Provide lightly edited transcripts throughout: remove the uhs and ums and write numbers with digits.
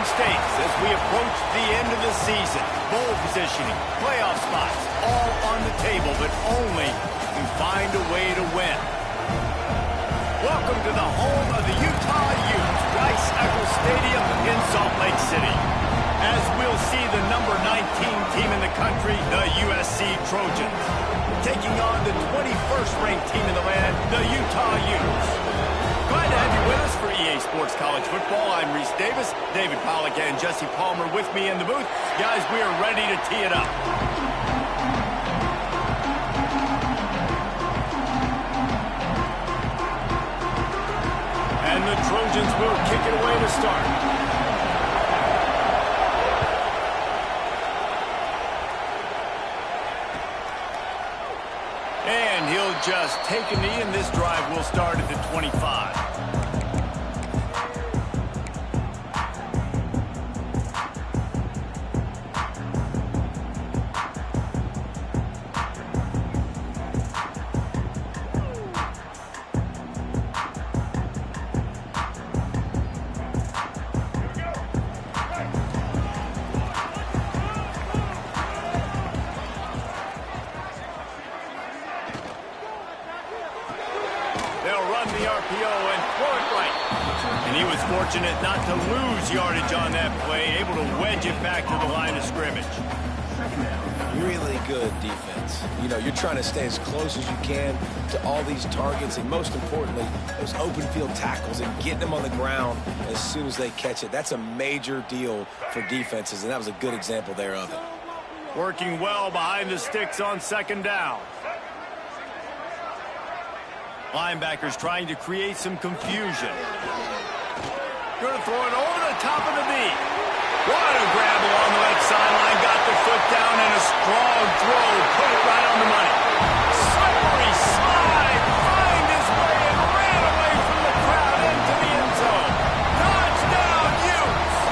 stakes as we approach the end of the season. Bowl positioning, playoff spots, all on the table, but only if we find a way to win. Welcome to the home of the Utah Utes, Rice-Eccles Stadium in Salt Lake City. As we'll see the number 19 team in the country, the USC Trojans, taking on the 21st ranked team in the land, the Utah Utes. Glad to have you with us for EA Sports College Football. I'm Reese Davis, David Pollack and Jesse Palmer with me in the booth. Guys, we are ready to tee it up. And the Trojans will kick it away to start. And he'll just take a knee, and this drive will start at the 25. The RPO and throw it right. And he was fortunate not to lose yardage on that play, able to wedge it back to the line of scrimmage. Really good defense. You know, you're trying to stay as close as you can to all these targets, and most importantly, those open field tackles and getting them on the ground as soon as they catch it. That's a major deal for defenses, and that was a good example there of it. Working well behind the sticks on second down. Linebackers trying to create some confusion. Going to throw it over the top of the knee. What a grab along the left sideline. Got the foot down and a strong throw. Put it right on the money. Slippery slide. Find his way and ran away from the crowd into the end zone. Touchdown, Utes.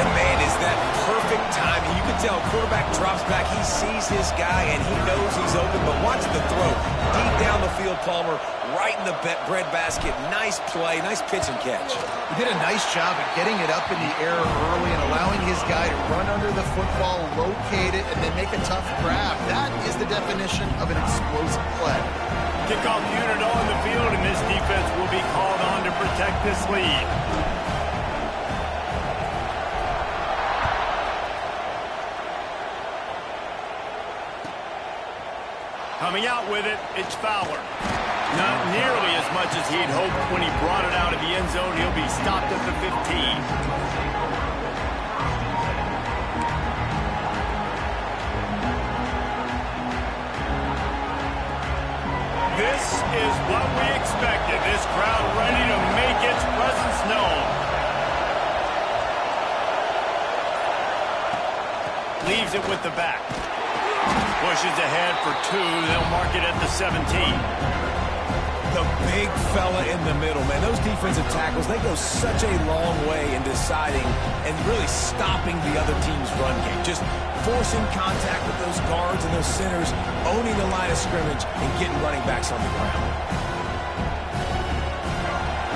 And man, is that perfect timing. You can tell quarterback drops back. He sees his guy and he knows he's open, but watch the throw. Deep down the field, Palmer, right in the breadbasket. Nice play, nice pitch and catch. He did a nice job of getting it up in the air early and allowing his guy to run under the football, locate it, and then make a tough grab. That is the definition of an explosive play. Kickoff unit on the field, and this defense will be called on to protect this lead. Coming out with it, it's Fowler. Not nearly as much as he'd hoped when he brought it out of the end zone. He'll be stopped at the 15. This is what we expected. This crowd ready to make its presence known. Leaves it with the back. Pushes ahead for two. They'll mark it at the 17. The big fella in the middle, man. Those defensive tackles, they go such a long way in deciding and really stopping the other team's run game. Just forcing contact with those guards and those centers, owning the line of scrimmage, and getting running backs on the ground.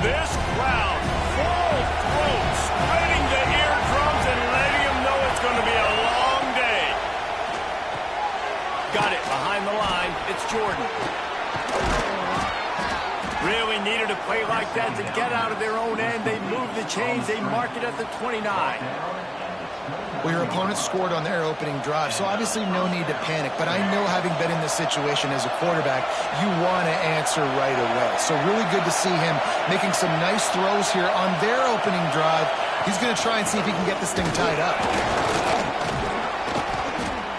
This crowd, full throat, spreading the eardrums and letting them know it's going to be a long day. Got it behind the line. It's Jordan. Really needed a play like that to get out of their own end. They move the chains. They mark it at the 29. Well, your opponent scored on their opening drive, so obviously no need to panic. But I know, having been in this situation as a quarterback, you want to answer right away. So really good to see him making some nice throws here on their opening drive. He's going to try and see if he can get this thing tied up.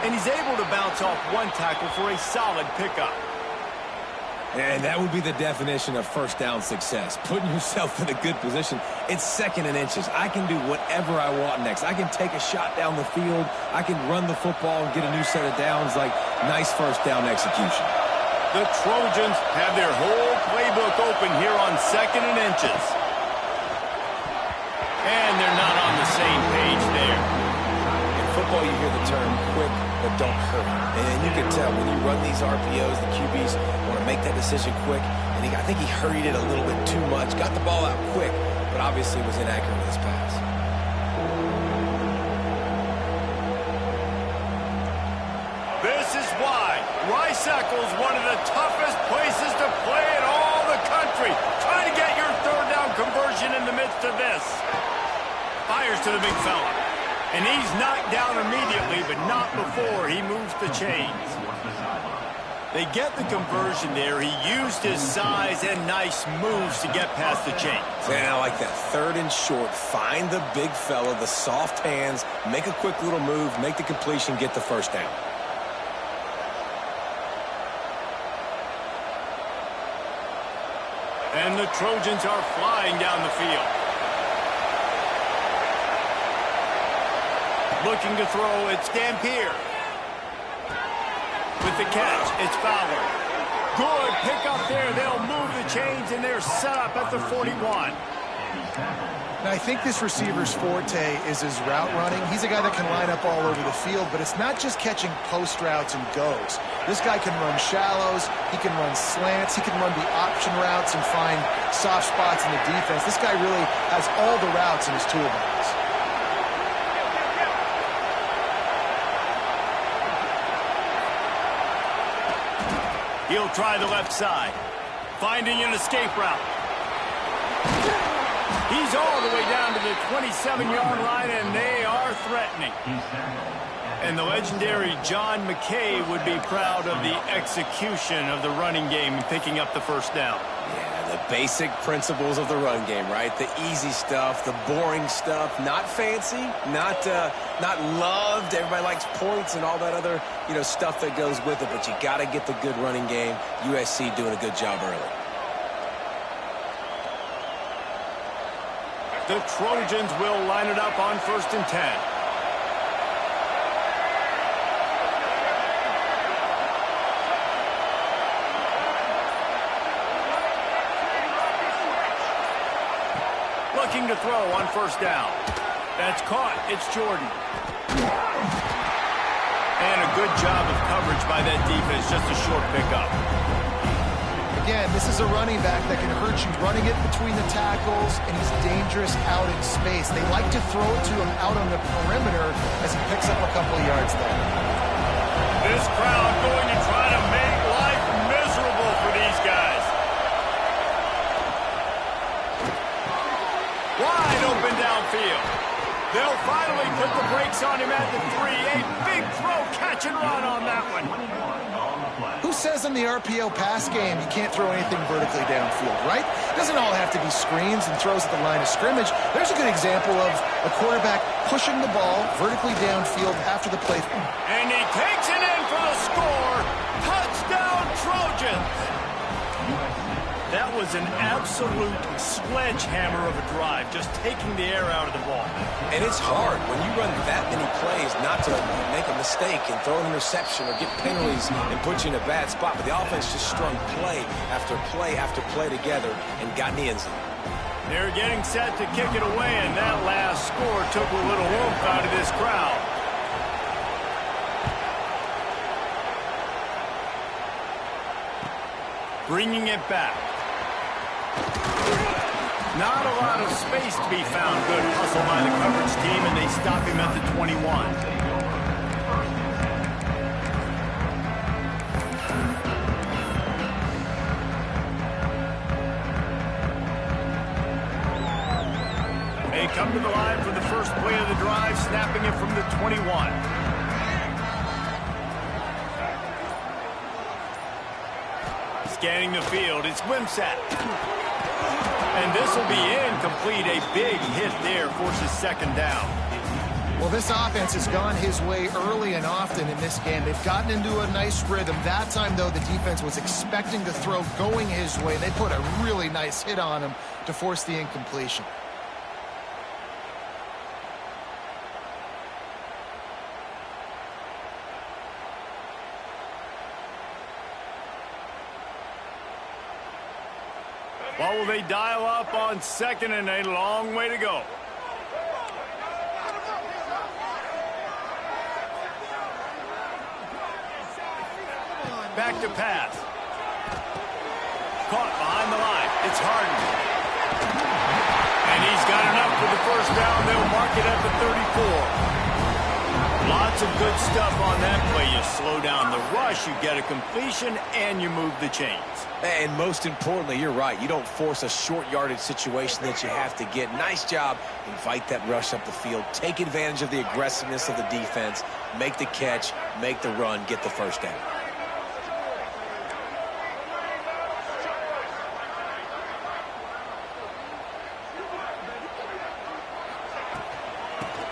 And he's able to bounce off one tackle for a solid pickup. And that would be the definition of first down success. Putting yourself in a good position. It's second and inches. I can do whatever I want next. I can take a shot down the field. I can run the football and get a new set of downs. Like, nice first down execution. The Trojans have their whole playbook open here on second and inches. And they're not on the same page there. football, you hear the term quick, but don't hurry. And you can tell when you run these RPOs, the QBs want to make that decision quick. And I think he hurried it a little bit too much. Got the ball out quick, but obviously was inaccurate with his pass. This is why Rice-Eccles is one of the toughest places to play in all the country. Trying to get your third down conversion in the midst of this. Fires to the big fella. And he's knocked down immediately, but not before he moves the chains. They get the conversion there. He used his size and nice moves to get past the chains. Man, I like that. 3rd and short. Find the big fella, the soft hands, make a quick little move, make the completion, get the first down. And the Trojans are flying down the field. Looking to throw, it's Dampier. With the catch, it's Fowler. Good pick up there. They'll move the chains, and they're set up at the 41. Now, I think this receiver's forte is his route running. He's a guy that can line up all over the field, but it's not just catching post routes and goes. This guy can run shallows, he can run slants, he can run the option routes and find soft spots in the defense. This guy really has all the routes in his toolbox. He'll try the left side, finding an escape route. He's all the way down to the 27-yard line, and they are threatening. And the legendary John McKay would be proud of the execution of the running game and picking up the first down. Yeah, the basic principles of the run game, right? The easy stuff, the boring stuff, not fancy, not loved. Everybody likes points and all that other, stuff that goes with it, but you got to get the good running game. USC doing a good job early. The Trojans will line it up on 1st and 10. Looking to throw on 1st down. That's caught. It's Jordan. And a good job of coverage by that defense. Just a short pickup. Again, this is a running back that can hurt you running it between the tackles, and he's dangerous out in space. They like to throw it to him out on the perimeter as he picks up a couple of yards there. This crowd going to try to make life miserable for these guys. Wide open downfield. They'll finally put the brakes on him at the 3. A big throw, catch and run on that one. Who says in the RPO pass game you can't throw anything vertically downfield, right? It doesn't all have to be screens and throws at the line of scrimmage. There's a good example of a quarterback pushing the ball vertically downfield after the play. And he takes it in for the score. Touchdown, Trojans. That was an absolute sledgehammer of a drive, just taking the air out of the ball. And it's hard when you run that many plays not to make a mistake and throw an interception or get penalties and put you in a bad spot. But the offense just strung play after play after play together and got in the end zone. They're getting set to kick it away, and that last score took a little oomph out of this crowd. Bringing it back. Not a lot of space to be found. Good hustle by the coverage team, and they stop him at the 21. They come to the line for the first play of the drive, snapping it from the 21. Scanning the field, it's Wimsatt. And this will be incomplete. A big hit there forces 2nd down. Well, this offense has gone his way early and often in this game. They've gotten into a nice rhythm. That time, though, the defense was expecting the throw going his way. They put a really nice hit on him to force the incompletion. What will they dial up on 2nd and a long way to go? Back to pass. Caught behind the line. It's Harden. And he's got enough for the first down. They'll mark it at the 34. Lots of good stuff on that play. You slow down the rush, you get a completion, and you move the chains. And most importantly, you're right. You don't force a short yardage situation that you have to get. Nice job. Invite that rush up the field. Take advantage of the aggressiveness of the defense. Make the catch, make the run, get the first down.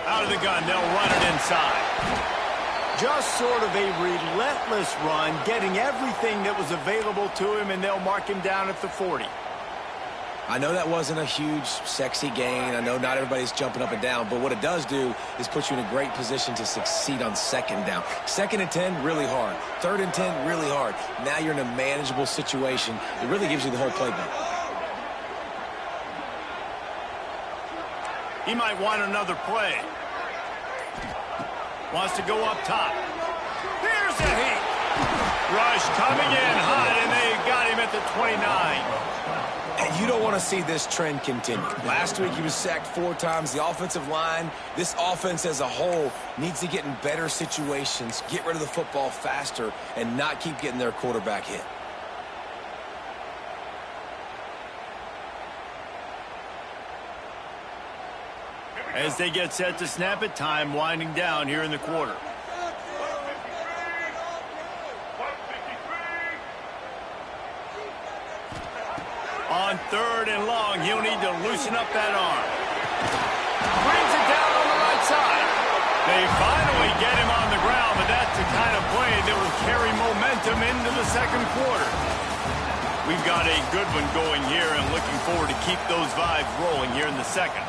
Out of the gun, they'll run it inside. Just sort of a relentless run, getting everything that was available to him, and they'll mark him down at the 40. I know that wasn't a huge, sexy gain. I know not everybody's jumping up and down, but what it does do is put you in a great position to succeed on second down. 2nd and 10, really hard. 3rd and 10, really hard. Now you're in a manageable situation. It really gives you the whole playbook. He might want another play. Wants to go up top. Here's a heat. Rush coming in hot, and they got him at the 29. And you don't want to see this trend continue. Last week he was sacked 4 times. The offensive line, this offense as a whole, needs to get in better situations, get rid of the football faster, and not keep getting their quarterback hit. As they get set to snap it, time winding down here in the quarter. On 3rd and long, he'll need to loosen up that arm. Brings it down on the right side. They finally get him on the ground, but that's the kind of play that will carry momentum into the second quarter. We've got a good one going here, and looking forward to keep those vibes rolling here in the second.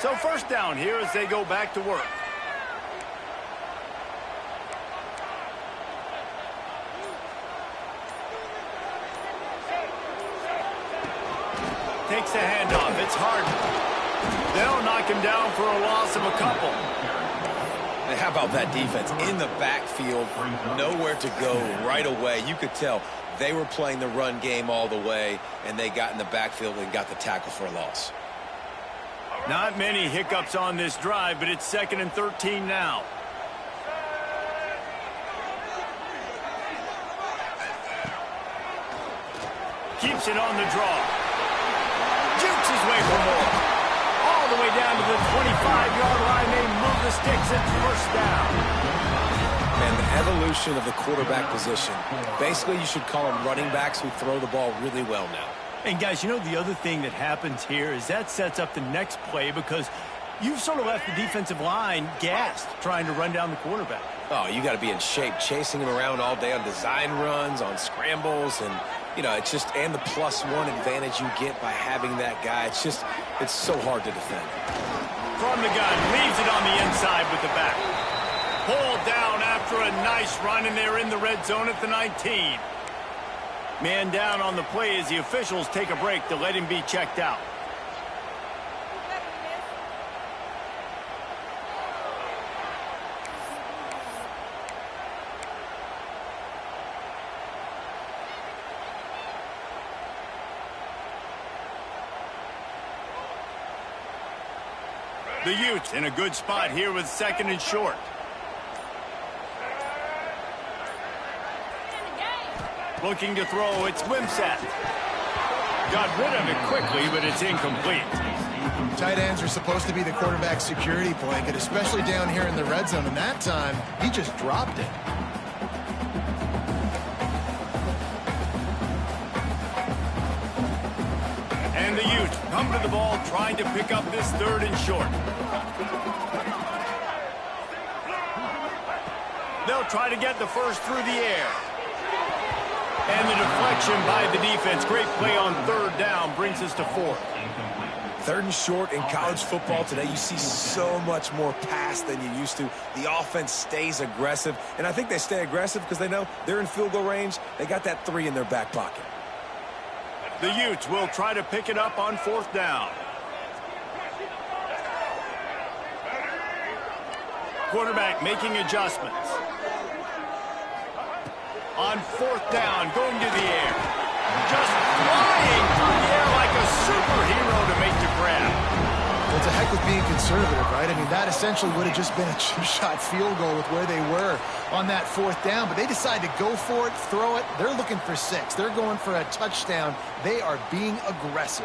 So first down here as they go back to work. Takes the handoff. It's Harden. They'll knock him down for a loss of a couple. And how about that defense? In the backfield, nowhere to go right away. You could tell they were playing the run game all the way, and they got in the backfield and got the tackle for a loss. Not many hiccups on this drive, but it's 2nd and 13 now. Keeps it on the draw. Jukes his way for more. All the way down to the 25-yard line. They move the sticks at first down. Man, the evolution of the quarterback position. Basically, you should call them running backs who throw the ball really well now. And, guys, you know the other thing that happens here is that sets up the next play because you've sort of left the defensive line gassed trying to run down the quarterback. Oh, you got to be in shape, chasing him around all day on design runs, on scrambles, and, you know, it's just, and the +1 advantage you get by having that guy. It's just, it's so hard to defend. From the gun, leaves it on the inside with the back. Pulled down after a nice run, and they're in the red zone at the 19. Man down on the play as the officials take a break to let him be checked out. The Utes in a good spot here with 2nd and short. Looking to throw, it's Wimsatt. Got rid of it quickly, but it's incomplete. Tight ends are supposed to be the quarterback's security blanket, especially down here in the red zone. And that time, he just dropped it. And the Utes come to the ball trying to pick up this 3rd and short. They'll try to get the first through the air. And the deflection by the defense. Great play on 3rd down brings us to 4th. 3rd and short in college football today, you see so much more pass than you used to. The offense stays aggressive, and I think they stay aggressive because they know they're in field goal range. They got that 3 in their back pocket. The Utes will try to pick it up on 4th down. Quarterback making adjustments. On 4th down, going to the air. Just flying through the air like a superhero to make the grab. Well, it's a heck with being conservative, right? I mean, that essentially would have just been a chip-shot field goal with where they were on that 4th down. But they decided to go for it, throw it. They're looking for 6. They're going for a touchdown. They are being aggressive.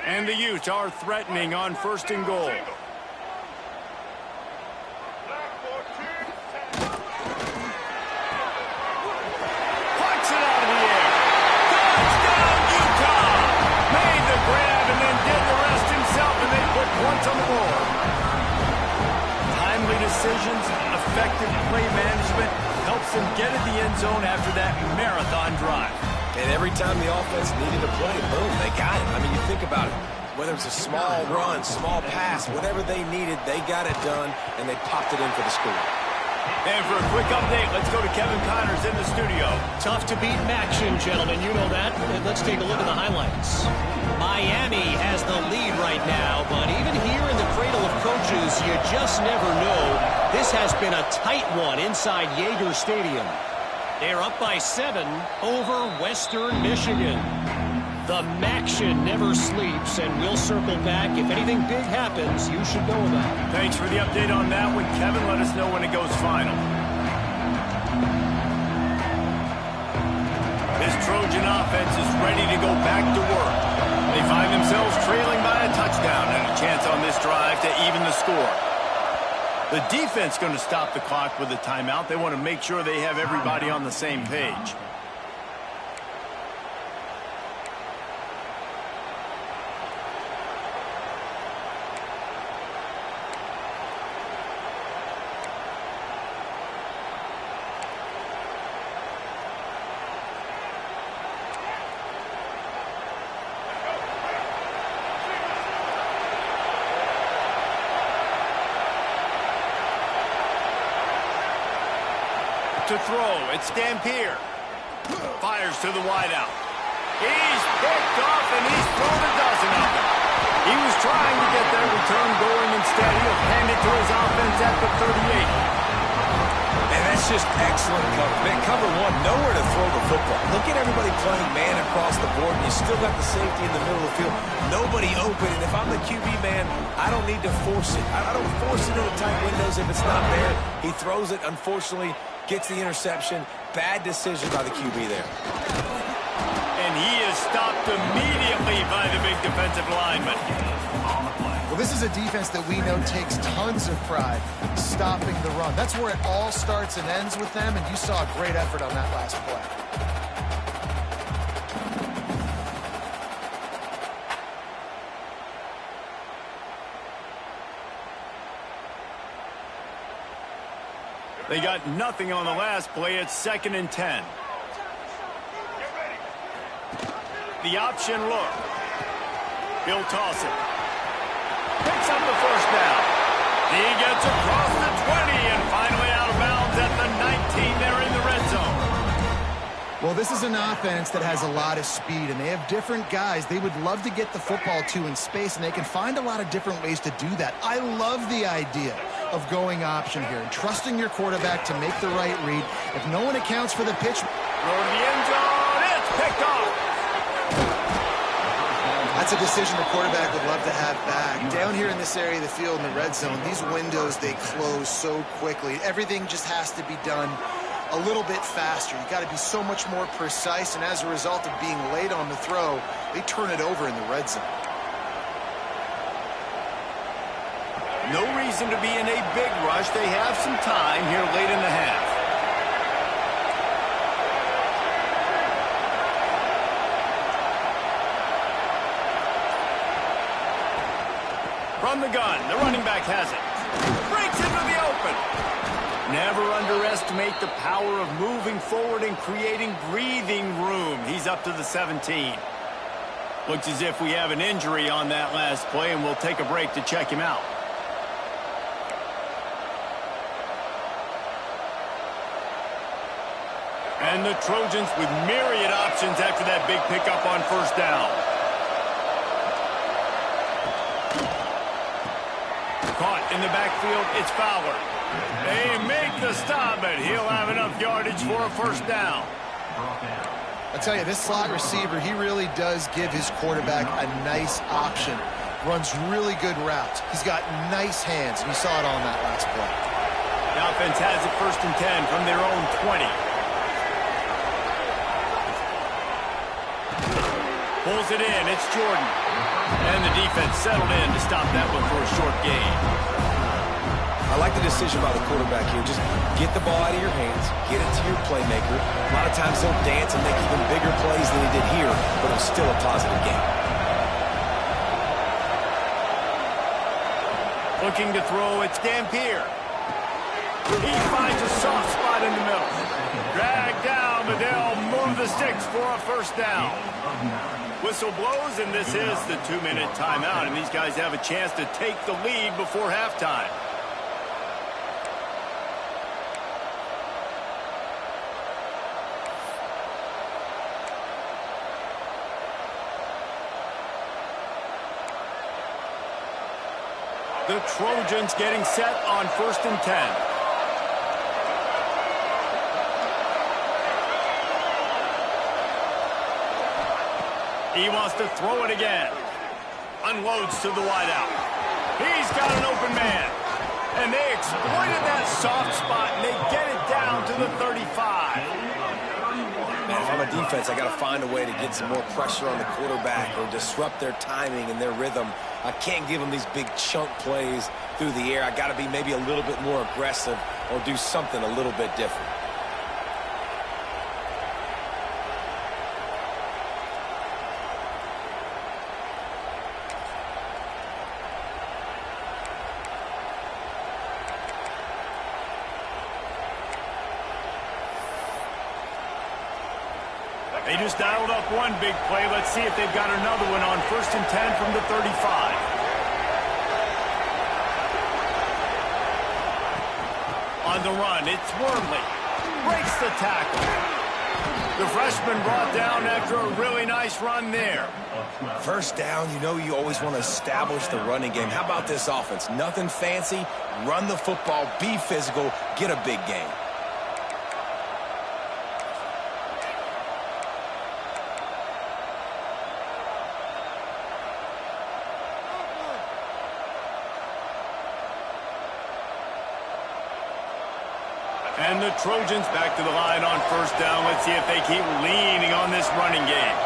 And the Utes are threatening on 1st and goal. Pucks it out of the air. Touchdown, Utah! Made the grab and then did the rest himself, and they put points on the board. Timely decisions, effective play management helps them get in the end zone after that marathon drive. And every time the offense needed to play, boom, they got it. I mean, you think about it. Whether it's a small run, small pass, whatever they needed, they got it done, and they popped it in for the score. And for a quick update, let's go to Kevin Connors in the studio. Tough to beat action, gentlemen. You know that. And let's take a look at the highlights. Miami has the lead right now, but even here in the cradle of coaches, you just never know. This has been a tight one inside Yager Stadium. They're up by 7 over Western Michigan. The Maction never sleeps, and we'll circle back. If anything big happens, you should know about it. Thanks for the update on that one, Kevin. Let us know when it goes final. This Trojan offense is ready to go back to work. They find themselves trailing by a touchdown and a chance on this drive to even the score. The defense going to stop the clock with a timeout. They want to make sure they have everybody on the same page. To throw, it's Dampier. Fires to the wideout. He's picked off and he's thrown a dozen of them. He was trying to get that return going instead. He'll hand it to his offense at the 38. And that's just excellent cover. Man, cover one, nowhere to throw the football. Look at everybody playing man across the board, and you still got the safety in the middle of the field. Nobody open, and if I'm the QB man, I don't need to force it. I don't force it into tight windows if it's not there. He throws it, unfortunately, gets the interception. Bad decision by the QB there. And he is stopped immediately by the big defensive lineman. Well, this is a defense that we know takes tons of pride stopping the run. That's where it all starts and ends with them, and you saw a great effort on that last play. They got nothing on the last play. It's 2nd and 10. The option look. He'll toss it. Picks up the 1st down. He gets across the 20 and finally out of bounds at the 19. They're in the red zone. Well, this is an offense that has a lot of speed, and they have different guys they would love to get the football to in space, and they can find a lot of different ways to do that. I love the idea of going option here and trusting your quarterback to make the right read. If no one accounts for the pitch, throw to the end zone. It's picked off. That's a decision the quarterback would love to have back. Down here in this area of the field in the red zone, these windows, they close so quickly. Everything just has to be done a little bit faster. You got to be so much more precise, and as a result of being late on the throw, they turn it over in the red zone. No reason to be in a big rush. They have some time here late in the half. From the gun, the running back has it. Breaks into the open. Never underestimate the power of moving forward and creating breathing room. He's up to the 17. Looks as if we have an injury on that last play, and we'll take a break to check him out. And the Trojans with myriad options after that big pickup on first down. Caught in the backfield, it's Fowler. They make the stop, but he'll have enough yardage for a first down. I'll tell you, this slot receiver, he really does give his quarterback a nice option. Runs really good routes. He's got nice hands, and you saw it on that last play. The offense has it 1st and 10 from their own 20. Pulls it in, it's Jordan. And the defense settled in to stop that one for a short gain. I like the decision by the quarterback here. Just get the ball out of your hands, get it to your playmaker. A lot of times he'll dance and make even bigger plays than he did here, but it was still a positive game. Looking to throw, it's Dampier. He finds a soft spot in the middle. Dragged down, but they'll move the sticks for a first down. Whistle blows, and this is the 2-minute timeout, and these guys have a chance to take the lead before halftime. The Trojans getting set on 1st and 10. He wants to throw it again. Unloads to the wideout. He's got an open man. And they exploited that soft spot, and they get it down to the 35. Man, if I'm a defense, I got to find a way to get some more pressure on the quarterback or disrupt their timing and their rhythm. I can't give them these big chunk plays through the air. I got to be maybe a little bit more aggressive or do something a little bit different. They just dialed up one big play. Let's see if they've got another one on 1st and 10 from the 35. On the run, it's Wormley. Breaks the tackle. The freshman brought down after a really nice run there. First down, you know you always want to establish the running game. How about this offense? Nothing fancy. Run the football, be physical, get a big game. And the Trojans back to the line on first down. Let's see if they keep leaning on this running game.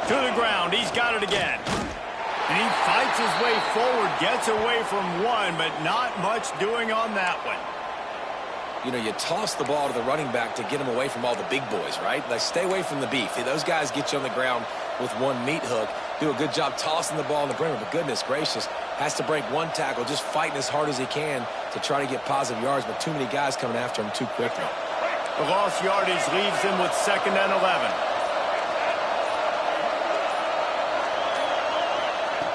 To the ground. He's got it again. And he fights his way forward, gets away from one, but not much doing on that one. You know, you toss the ball to the running back to get him away from all the big boys, right? Like, stay away from the beef. Those guys get you on the ground with one meat hook. Do a good job tossing the ball in the perimeter, but goodness gracious, has to break one tackle, just fighting as hard as he can to try to get positive yards, but too many guys coming after him too quickly. The lost yardage leaves him with 2nd and 11.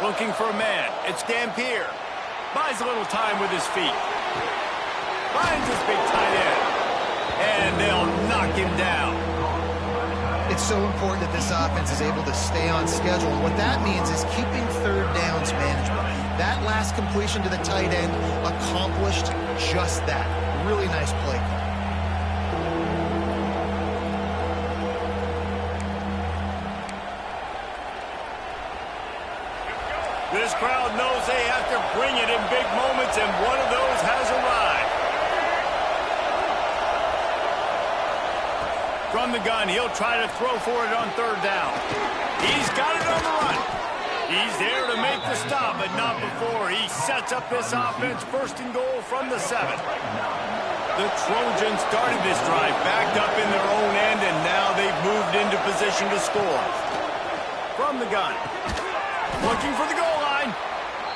Looking for a man. It's Dampier. Buys a little time with his feet. Finds his big tight end. And they'll knock him down. It's so important that this offense is able to stay on schedule. And what that means is keeping 3rd downs manageable. That last completion to the tight end accomplished just that. Really nice play call. This crowd knows they have to bring it in big moments, and one of those has arrived. From the gun, he'll try to throw for it on 3rd down. He's got it on the run. He's there to make the stop, but not before he sets up this offense 1st and goal from the 7. The Trojans started this drive backed up in their own end, and now they've moved into position to score. From the gun. Looking for the goal line.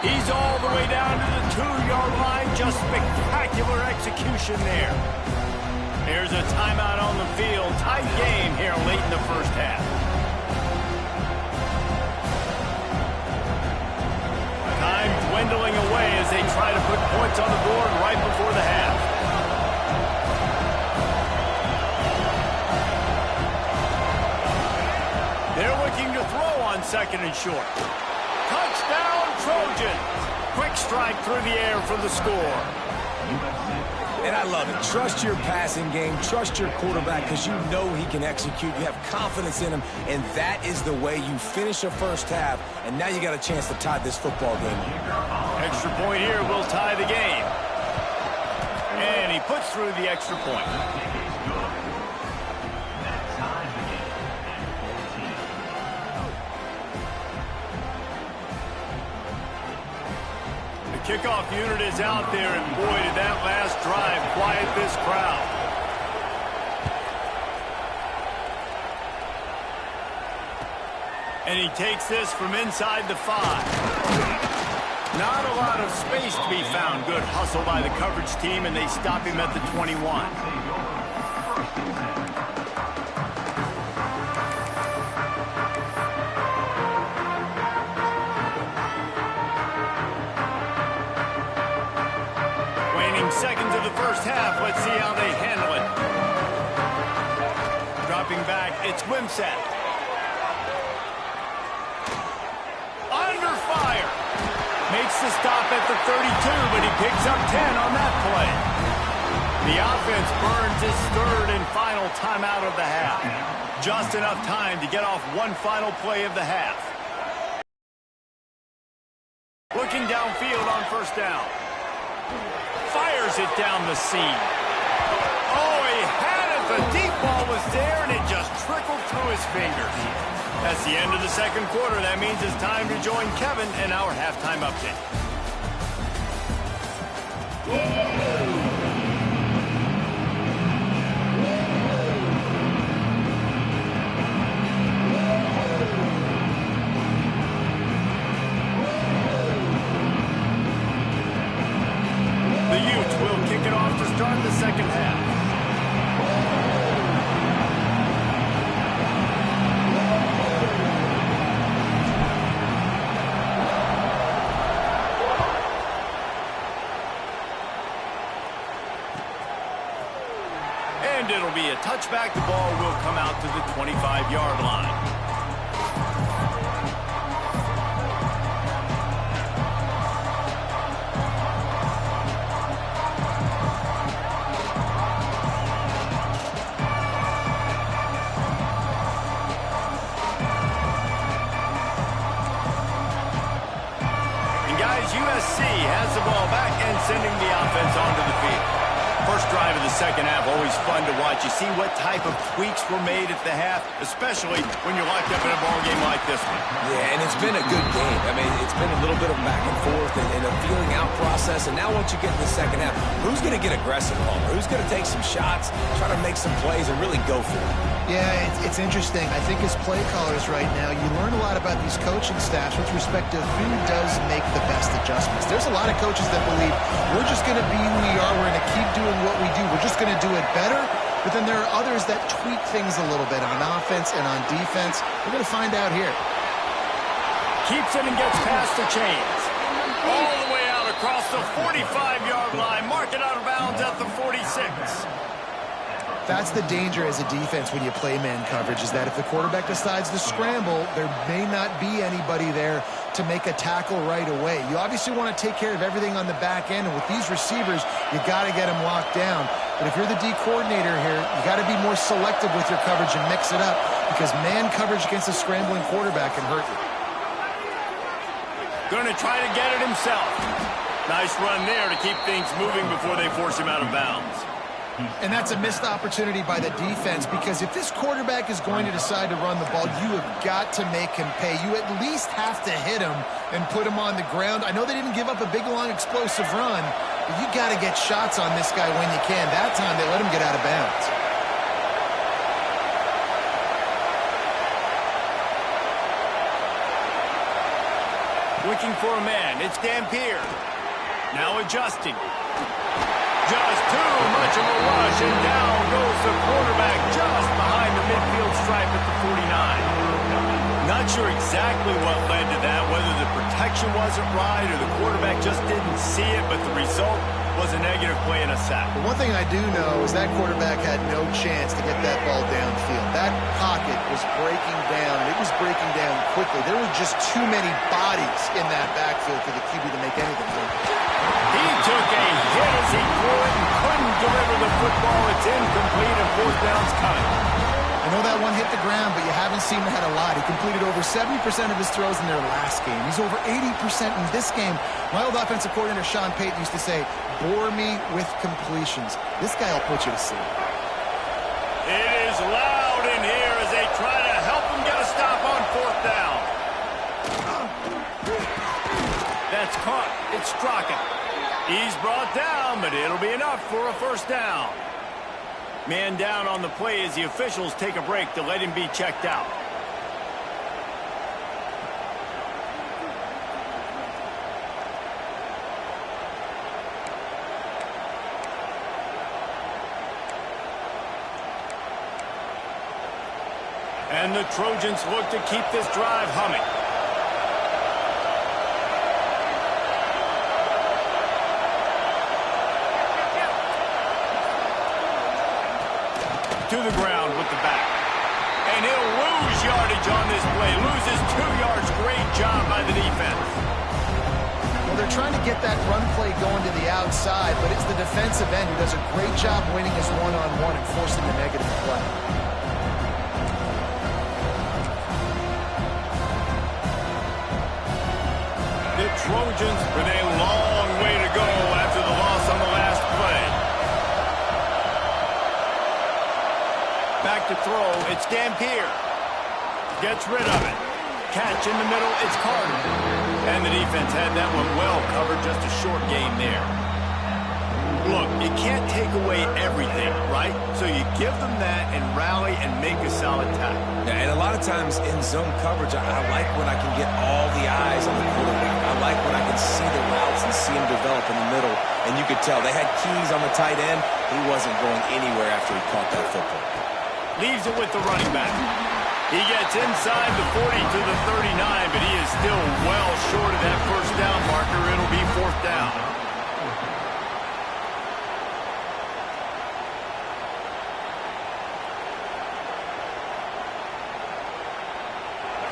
He's all the way down to the 2-yard line. Just spectacular execution there. Here's a timeout on the field. Tight game here late in the first half. Time dwindling away as they try to put points on the board right before the half. They're looking to throw on 2nd and short. Touchdown, Trojans! Quick strike through the air for the score. And I love it. Trust your passing game. Trust your quarterback because you know he can execute. You have confidence in him, and that is the way you finish a first half, and now you got a chance to tie this football game. Extra point here will tie the game. And he puts through the extra point. Kickoff unit is out there, and boy, did that last drive quiet this crowd. And he takes this from inside the 5. Not a lot of space to be found. Good hustle by the coverage team, and they stop him at the 21. Seconds of the first half. Let's see how they handle it. Dropping back, it's Wimsatt. Under fire. Makes the stop at the 32, but he picks up 10 on that play. The offense burns his 3rd and final timeout of the half. Just enough time to get off one final play of the half. Looking downfield on 1st down. Fires it down the seam. Oh, he had it. The deep ball was there, and it just trickled through his fingers. That's the end of the 2nd quarter. That means it's time to join Kevin in our halftime update. The Utes will kick it off to start the 2nd half. And it'll be a touchback. The ball will come out to the 25-yard line. USC has the ball back and sending the offense onto the field. First drive of the 2nd half, always fun to watch. You see what type of tweaks were made at the half, especially when you're locked up in a ball game like this one. Yeah, and it's been a good game. I mean, it's been a little bit of back and forth and a feeling out process. And now once you get to the 2nd half, who's going to get aggressive, Palmer? Who's going to take some shots, try to make some plays, and really go for it? Yeah, it's interesting. I think as play callers right now, you learn a lot about these coaching staffs with respect to who does make the best adjustments. There's a lot of coaches that believe we're just going to be who we are. We're going to keep doing what we do. We're just going to do it better. But then there are others that tweak things a little bit on offense and on defense. We're going to find out here. Keeps it and gets past the chains. All the way out across the 45-yard line. Mark it out of bounds at the 46. That's the danger as a defense when you play man coverage, is that if the quarterback decides to scramble, there may not be anybody there to make a tackle right away. You obviously want to take care of everything on the back end, and with these receivers, you got to get them locked down. But if you're the D coordinator here, you got to be more selective with your coverage and mix it up, because man coverage against a scrambling quarterback can hurt you. Going to try to get it himself. Nice run there to keep things moving before they force him out of bounds. And that's a missed opportunity by the defense, because if this quarterback is going to decide to run the ball, you have got to make him pay. You at least have to hit him and put him on the ground. I know they didn't give up a big, long, explosive run, but you got to get shots on this guy when you can. That time they let him get out of bounds. Looking for a man. It's Dampier. Now adjusting. Just too much of a rush, and down goes the quarterback just behind the midfield stripe at the 49. Not sure exactly what led to that, whether the protection wasn't right or the quarterback just didn't see it, but the result was a negative play and a sack. But one thing I do know is that quarterback had no chance to get that ball downfield. That pocket was breaking down. It was breaking down quickly. There were just too many bodies in that backfield for the QB to make anything happen. He took a hit as he threw it and couldn't deliver the football. It's incomplete and fourth down's coming. I know that one hit the ground, but you haven't seen that a lot. He completed over 70% of his throws in their last game. He's over 80% in this game. My old offensive coordinator, Sean Payton, used to say, bore me with completions. This guy will put you to sleep. It is loud in here as they try to help him get a stop on fourth down. That's caught. It's Straka. He's brought down, but it'll be enough for a first down. Man down on the play as the officials take a break to let him be checked out. And the Trojans look to keep this drive humming. To the ground with the back. And he'll lose yardage on this play. Loses 2 yards. Great job by the defense. Well, they're trying to get that run play going to the outside, but it's the defensive end who does a great job winning his one-on-one and forcing the negative play. The Trojans with a long way to go after the loss on the last play. Back to throw, it's Dampier. Gets rid of it. Catch in the middle, it's Carter. And the defense had that one well covered, just a short game there. Look, you can't take away everything, right? So you give them that and rally and make a solid tackle. Yeah, and a lot of times in zone coverage, I like when I can get all the eyes on the quarterback. I like when I can see the routes and see him develop in the middle. And you could tell they had keys on the tight end. He wasn't going anywhere after he caught that football. Leaves it with the running back. He gets inside the 40 to the 39, but he is still well short of that first down marker. It'll be fourth down.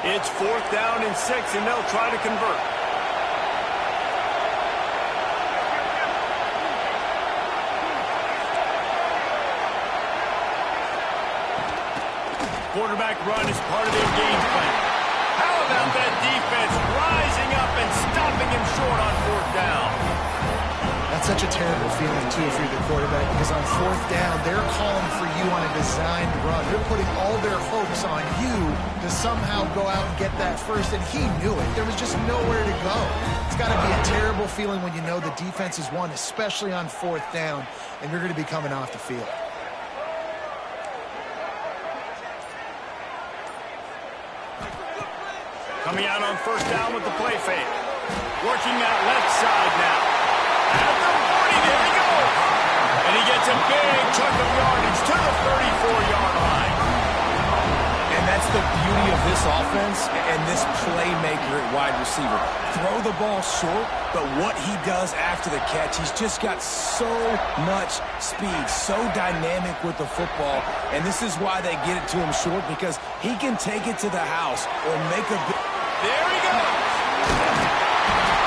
It's fourth down and 6, and they'll try to convert. Quarterback run is part of their game plan. How about that defense rising up and stopping him short on fourth down? That's such a terrible feeling, too, if you're the quarterback, because on fourth down, they're calling for you on a designed run. They're putting all their hopes on you to somehow go out and get that first, and he knew it. There was just nowhere to go. It's got to be a terrible feeling when you know the defense has won, especially on fourth down, and you're going to be coming off the field. Coming out on first down with the play fake. Working that left side now. At the 40, there he goes. And he gets a big chunk of yardage to the 34-yard line. And that's the beauty of this offense and this playmaker at wide receiver. Throw the ball short, but what he does after the catch, he's just got so much speed, so dynamic with the football. And this is why they get it to him short, because he can take it to the house or make a... There he goes.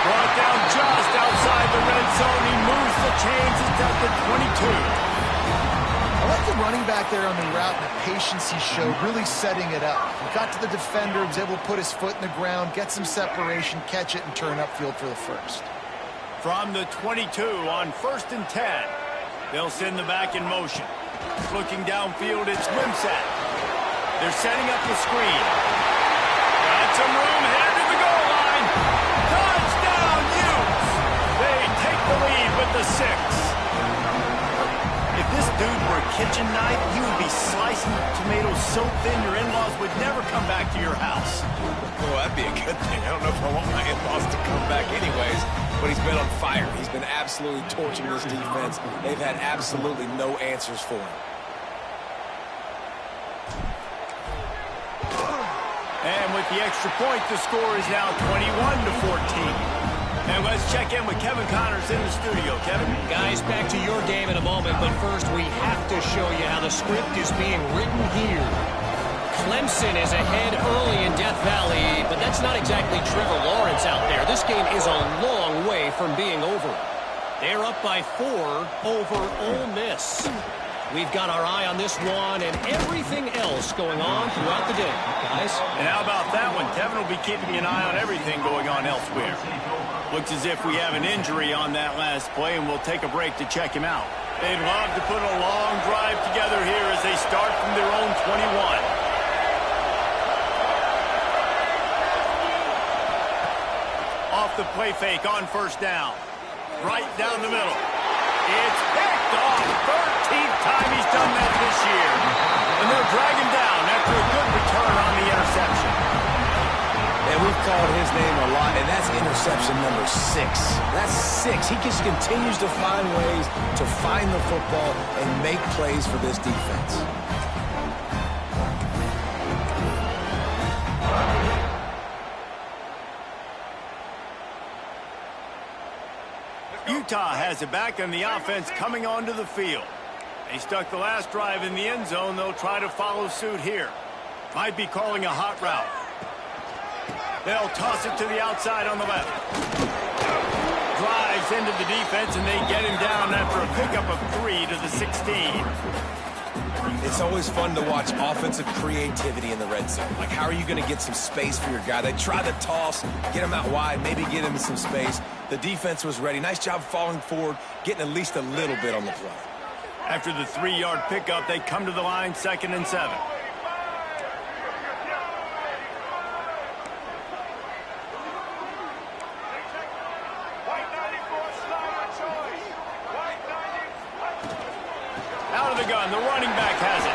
Brought down just outside the red zone. He moves the chains. It's at the 22. I like the running back there on the route and the patience he showed, really setting it up. He got to the defender, was able to put his foot in the ground, get some separation, catch it, and turn upfield for the first. From the 22 on first and 10. They'll send the back in motion. Looking downfield, it's Wimsatt. They're setting up the screen. Got some room, headed to the goal line. Touchdown, Utes! They take the lead with the 6. If this dude were a kitchen knife, he would be slicing tomatoes so thin your in-laws would never come back to your house. Well, that'd be a good thing. I don't know if I want my in-laws to come back anyways, but he's been on fire. He's been absolutely torching this defense. They've had absolutely no answers for him. And with the extra point, the score is now 21-14. And let's check in with Kevin Connors in the studio. Kevin? Guys, back to your game in a moment, but first we have to show you how the script is being written here. Clemson is ahead early in Death Valley, but that's not exactly Trevor Lawrence out there. This game is a long way from being over. They're up by 4 over Ole Miss. We've got our eye on this one and everything else going on throughout the day, guys. And how about that one? Kevin will be keeping an eye on everything going on elsewhere. Looks as if we have an injury on that last play, and we'll take a break to check him out. They'd love to put a long drive together here as they start from their own 21. Off the play fake on first down. Right down the middle. It's picked off. 13th time he's done that this year. And they'll drag him down after a good return on the interception. And we've called his name a lot, and that's interception number 6. That's 6. He just continues to find ways to find the football and make plays for this defense. Utah has it back on the offense coming onto the field. They stuck the last drive in the end zone. They'll try to follow suit here. Might be calling a hot route. They'll toss it to the outside on the left. Drives into the defense, and they get him down after a pickup of 3 to the 16. It's always fun to watch offensive creativity in the red zone. Like, how are you going to get some space for your guy? They try to toss, get him out wide, maybe get him some space. The defense was ready. Nice job falling forward, getting at least a little bit on the play. After the 3-yard pickup, they come to the line, 2nd and 7. Out of the gun, the running back has it.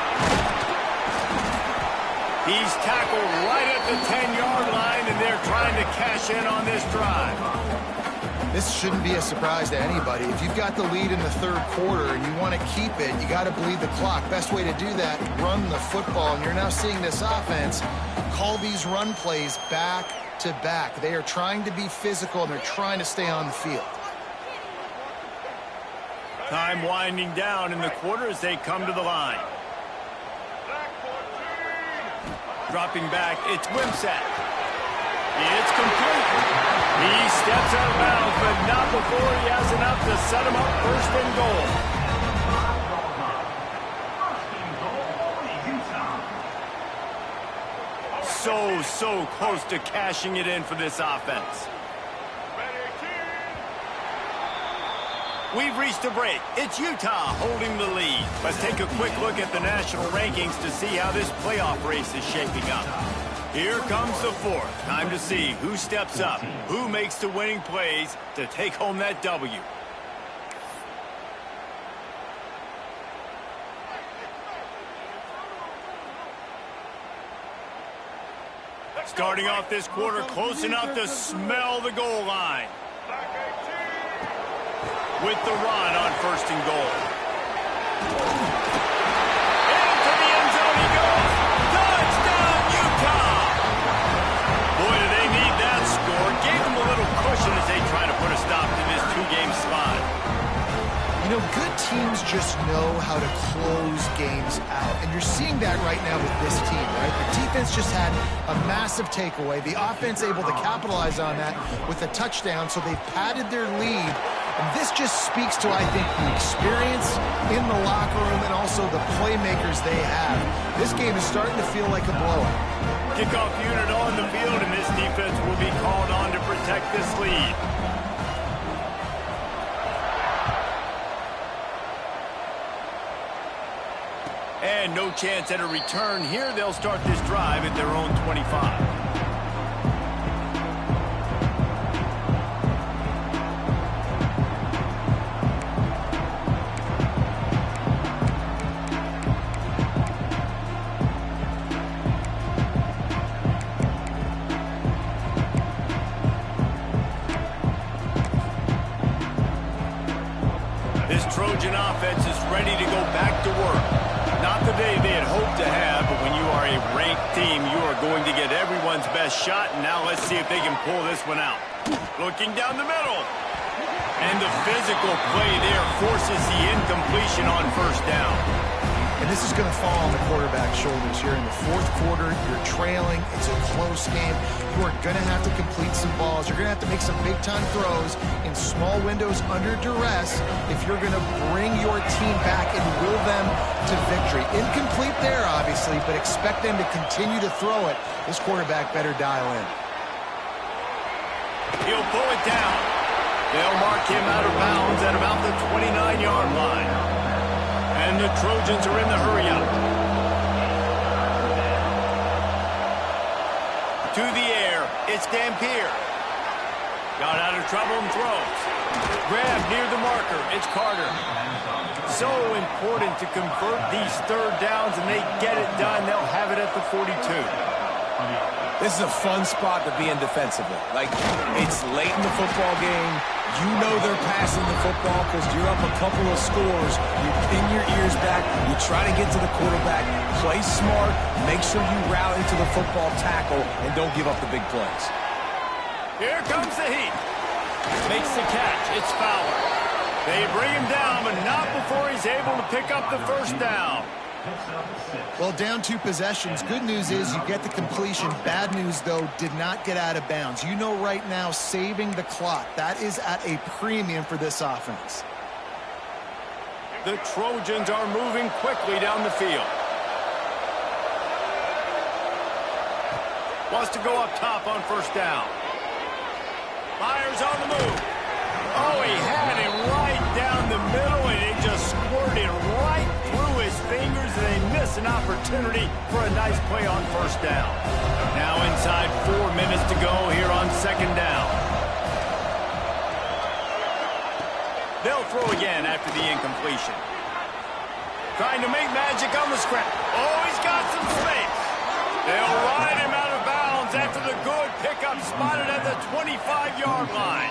He's tackled right at the 10-yard line, and they're trying to cash in on this drive. This shouldn't be a surprise to anybody. If you've got the lead in the 3rd quarter and you want to keep it, you got to bleed the clock. Best way to do that, run the football. And you're now seeing this offense call these run plays back to back. They are trying to be physical, and they're trying to stay on the field. Time winding down in the quarter as they come to the line. Dropping back, it's Wimsatt. It's complete. He steps out of bounds, but not before he has enough to set him up 1st and goal. So close to cashing it in for this offense. We've reached a break. It's Utah holding the lead. Let's take a quick look at the national rankings to see how this playoff race is shaping up. Here comes the 4th. Time to see who steps up, who makes the winning plays to take home that W. Starting off this quarter close enough to smell the goal line. With the run on 1st and goal. Into the end zone he goes. Touchdown, Utah! Boy, do they need that score. Gave them a little cushion as they try to put a stop to this 2-game slide. You know, good teams just know how to close games out. And you're seeing that right now with this team, right? The defense just had a massive takeaway. The offense able to capitalize on that with a touchdown, so they've padded their lead. And this just speaks to, I think, the experience in the locker room and also the playmakers they have. This game is starting to feel like a blowout. Kickoff unit on the field, and this defense will be called on to protect this lead. And no chance at a return here. They'll start this drive at their own 25. This Trojan offense is ready to go back to work. Not the day they had hoped to have, but when you are a ranked team, you are going to get everyone's best shot, and now let's see if they can pull this one out. Looking down the middle. And the physical play there forces the incompletion on first down. And this is going to fall on the quarterback's shoulders here in the fourth quarter. You're trailing. It's a close game. You are going to have to complete some balls. You're going to have to make some big-time throws in small windows under duress if you're going to bring your team back and will them to victory. Incomplete there, obviously, but expect them to continue to throw it. This quarterback better dial in. He'll pull it down. They'll mark him out of bounds at about the 29-yard line. And the Trojans are in the hurry-up. To the air, it's Dampier. Got out of trouble and throws. Grab near the marker, it's Carter. So important to convert these third downs, and they get it done. They'll have it at the 42. This is a fun spot to be in defensively. Like, it's late in the football game. You know they're passing the football because you're up a couple of scores. You pin your ears back. You try to get to the quarterback. Play smart. Make sure you rally to the football tackle and don't give up the big plays. Here comes the heat. Makes the catch. It's Fowler. They bring him down, but not before he's able to pick up the first down. Well, down 2 possessions. Good news is you get the completion. Bad news, though, did not get out of bounds. You know right now saving the clock. That is at a premium for this offense. The Trojans are moving quickly down the field. Wants to go up top on first down. Fires on the move. Oh, he had it right down the middle, and it just squirted right through his fingers, and they miss an opportunity for a nice play on first down. Now inside 4 minutes to go here on second down. They'll throw again after the incompletion. Trying to make magic on the scramble. Oh, he's got some space. They'll ride him out of bounds after the good pickup spotted at the 25-yard line.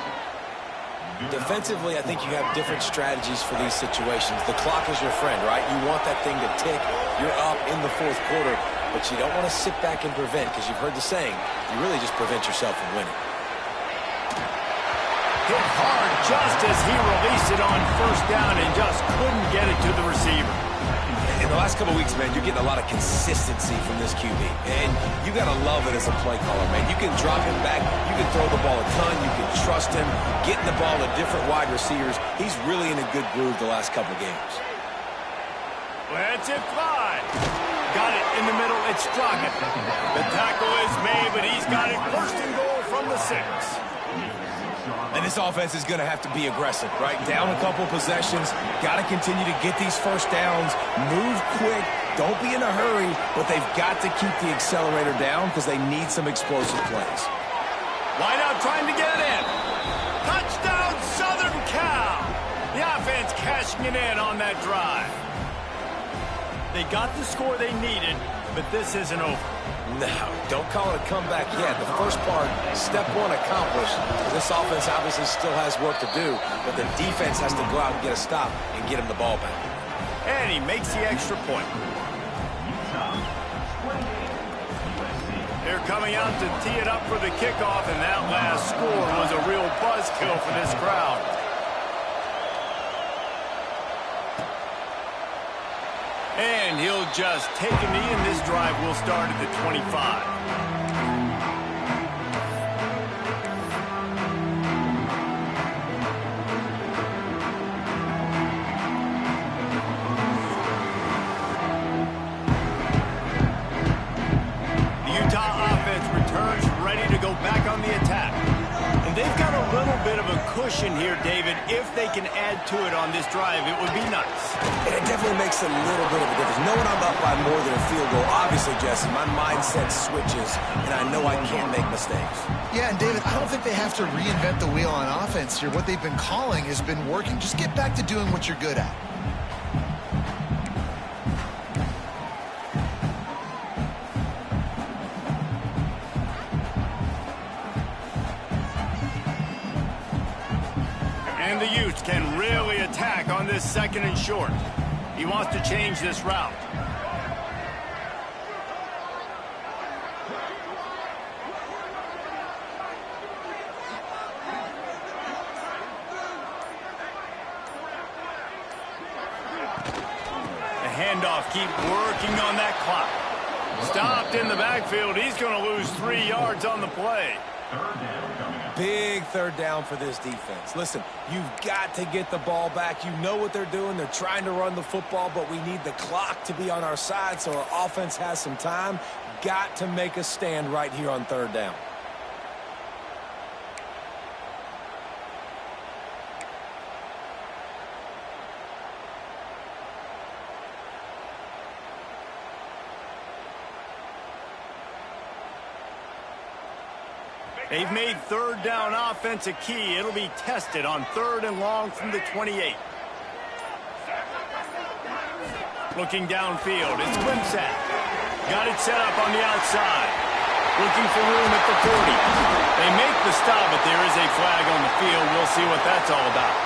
Defensively, I think you have different strategies for these situations. The clock is your friend, right? You want that thing to tick. You're up in the fourth quarter, but you don't want to sit back and prevent, because you've heard the saying, you really just prevent yourself from winning. Hit hard just as he released it on first down and just couldn't get it to the receiver. In the last couple of weeks, man, you're getting a lot of consistency from this QB. And you got to love it as a play caller, man. You can drop him back. You can throw the ball a ton. You can trust him. Getting the ball to different wide receivers. He's really in a good groove the last couple of games. Let's it fly. Got it in the middle. It's Strogan. The tackle is made, but he's got it first and goal from the 6. And this offense is going to have to be aggressive, right? Down a couple possessions. Got to continue to get these first downs. Move quick. Don't be in a hurry, but they've got to keep the accelerator down because they need some explosive plays. Wide out trying to get it in. Touchdown, Southern Cal. The offense cashing it in on that drive. They got the score they needed, but this isn't over. No, don't call it a comeback yet. The first part, step 1 accomplished. This offense obviously still has work to do, but the defense has to go out and get a stop and get him the ball back. And he makes the extra point. They're coming out to tee it up for the kickoff, and that last score was a real buzzkill for this crowd. And he'll just take a knee, and this drive will start at the 25. The Utah offense returns ready to go back on the attack. And they've got a little bit of a cushion here, David. If they can add to it on this drive, it would be nice. It definitely makes a little bit of a difference. Knowing I'm up by more than a field goal, obviously, Jesse, my mindset switches, and I know I can't make mistakes. Yeah, and David, I don't think they have to reinvent the wheel on offense here. What they've been calling has been working. Just get back to doing what you're good at. And the Utes can really attack on this second and short. He wants to change this route. handoff. Keep working on that clock. Stopped in the backfield. He's going to lose 3 yards on the play. Big third down for this defense. Listen, you've got to get the ball back. You know what they're doing. They're trying to run the football, but we need the clock to be on our side so our offense has some time. Got to make a stand right here on third down. They've made third down offense a key. It'll be tested on 3rd and long from the 28. Looking downfield, it's Clemson. Got it set up on the outside. Looking for room at the 40. They make the stop, but there is a flag on the field. We'll see what that's all about.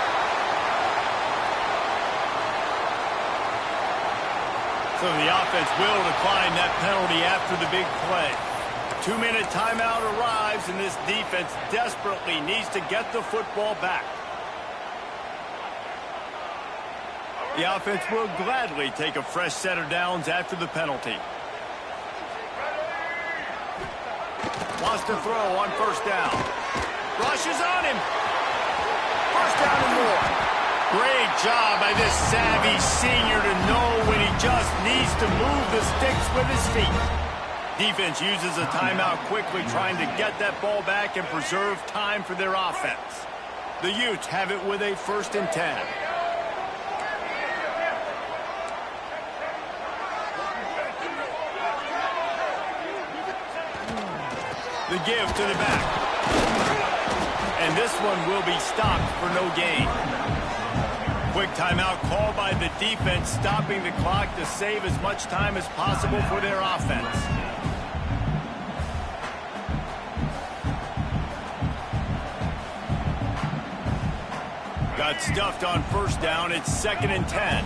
So the offense will decline that penalty after the big play. 2-minute timeout arrives, and this defense desperately needs to get the football back. The offense will gladly take a fresh set of downs after the penalty. Wants to throw on 1st down. Rushes on him. 1st down and more. Great job by this savvy senior to know when he just needs to move the sticks with his feet. Defense uses a timeout quickly, trying to get that ball back and preserve time for their offense. The Utes have it with a 1st and 10. The give to the back. And this one will be stopped for no gain. Quick timeout called by the defense, stopping the clock to save as much time as possible for their offense. Got stuffed on 1st down. It's 2nd and 10.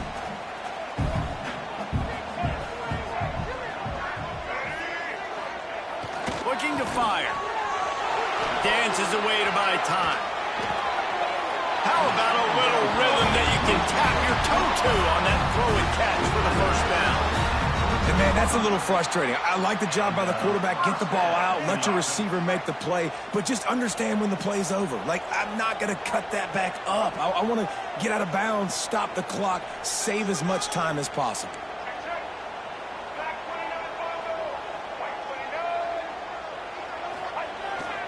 Looking to fire. Dances away to buy time. How about a little rhythm that you can tap your toe to on that throw and catch for the 1st down? And man, that's a little frustrating. I like the job by the quarterback. Get the ball out, let your receiver make the play, but just understand when the play's over. Like, I'm not going to cut that back up. I want to get out of bounds, stop the clock, save as much time as possible.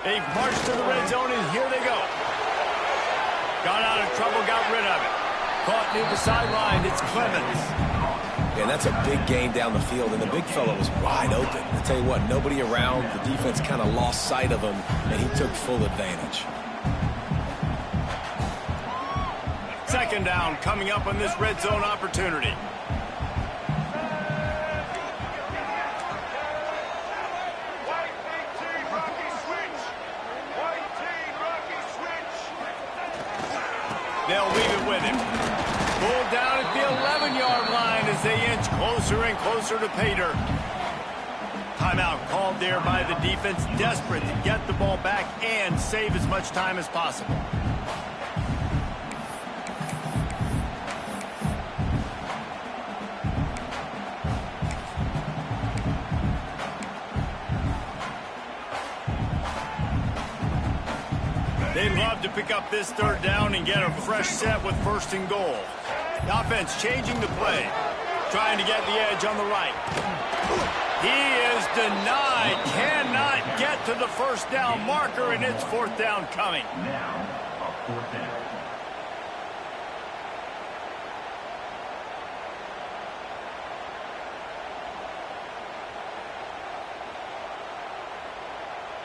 They've marched to the red zone, and here they go. Got out of trouble, got rid of it. Caught near the sideline, it's Clemens. And that's a big gain down the field, and the big fella was wide open. I tell you what, nobody around. The defense kind of lost sight of him, and he took full advantage. 2nd down coming up on this red zone opportunity. They'll leave it with him. Pulled down at the 11-yard line as they inch closer and closer to pay dirt. Timeout called there by the defense, desperate to get the ball back and save as much time as possible. They'd love to pick up this 3rd down and get a fresh set with 1st and goal. The offense changing the play, trying to get the edge on the right. He is denied, cannot get to the 1st down marker, and it's 4th down coming.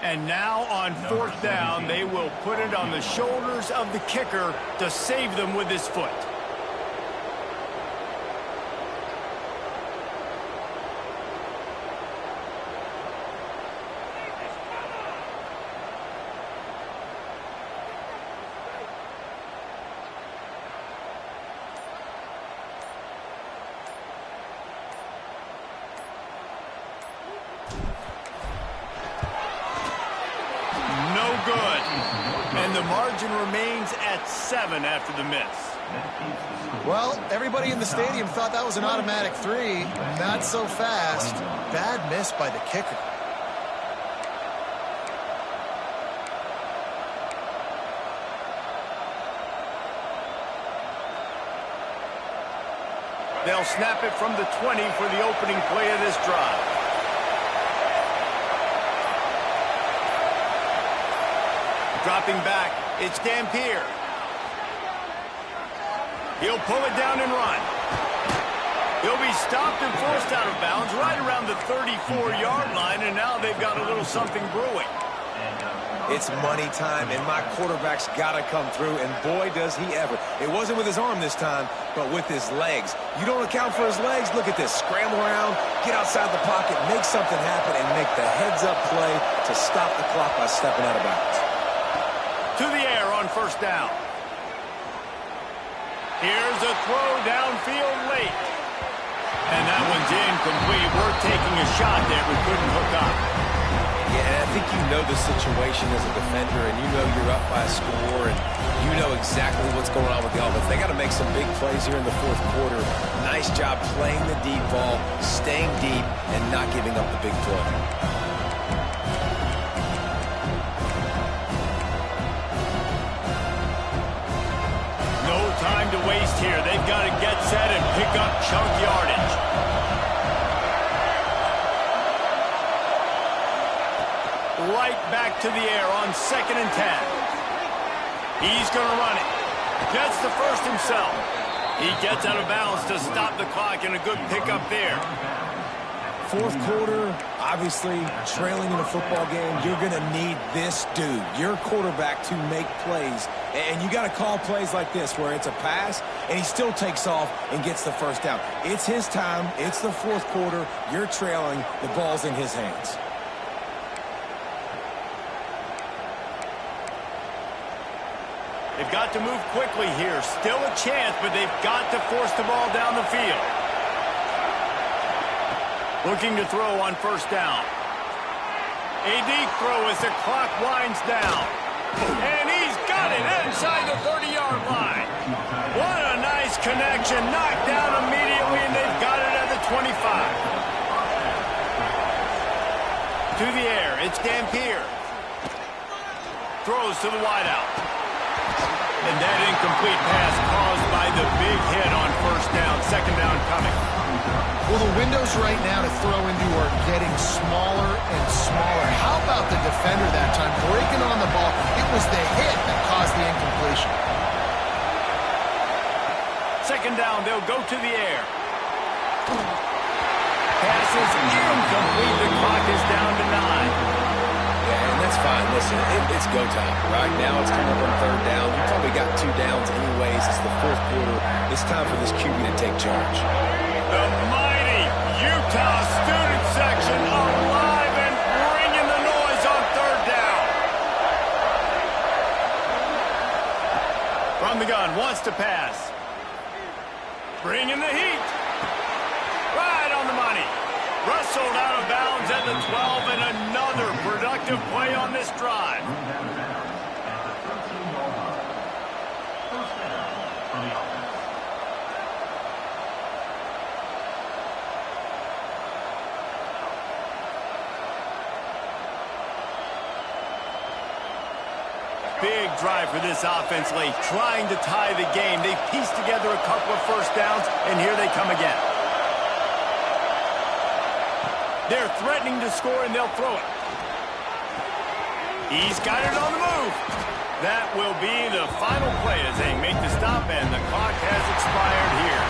And now on 4th down, they will put it on the shoulders of the kicker to save them with his foot. Good. And the margin remains at 7 after the miss. Well, everybody in the stadium thought that was an automatic 3. Not so fast. Bad miss by the kicker. They'll snap it from the 20 for the opening play of this drive. Dropping back, it's Dampier. He'll pull it down and run. He'll be stopped and forced out of bounds right around the 34-yard line, and now they've got a little something brewing. It's money time, and my quarterback's got to come through, and boy, does he ever. It wasn't with his arm this time, but with his legs. You don't account for his legs? Look at this. Scramble around, get outside the pocket, make something happen, and make the heads-up play to stop the clock by stepping out of bounds. To the air on first down. Here's a throw downfield late. And that one's incomplete. We're taking a shot there. We couldn't hook up. Yeah, I think you know the situation as a defender, and you know you're up by a score, and you know exactly what's going on with the offense. They got to make some big plays here in the fourth quarter. Nice job playing the deep ball, staying deep, and not giving up the big play. No time to waste here. They've got to get set and pick up chunk yardage. Right back to the air on 2nd and 10. He's going to run it. Gets the first himself. He gets out of bounds to stop the clock, and a good pickup there. Fourth quarter, obviously, trailing in a football game, you're going to need this dude, your quarterback, to make plays. And you got to call plays like this where it's a pass, and he still takes off and gets the first down. It's his time. It's the fourth quarter. You're trailing. The ball's in his hands. They've got to move quickly here. Still a chance, but they've got to force the ball down the field. Looking to throw on first down. A deep throw as the clock winds down. And he's got it inside the 30-yard line. What a nice connection. Knocked down immediately, and they've got it at the 25. To the air, it's Dampier. Throws to the wideout. And that incomplete pass caused by the big hit on first down. Second down coming. Well, the windows right now to throw into are getting smaller and smaller. How about the defender that time breaking on the ball? It was the hit that caused the incompletion. Second down, they'll go to the air. Pass is incomplete. The clock is down to 9. Yeah, and that's fine. Listen, it's go time. Right now it's coming up on third down. You probably got 2 downs anyways. It's the fourth quarter. It's time for this QB to take charge. The mighty Utah student section alive and bringing the noise on third down. From the gun, wants to pass. Bringing the heat. Right on the money. Rustled out of bounds at the 12, and another productive play on this drive. Big drive for this offense late, trying to tie the game. They've pieced together a couple of first downs, and here they come again. They're threatening to score, and they'll throw it. He's got it on the move. That will be the final play as they make the stop, and the clock has expired here.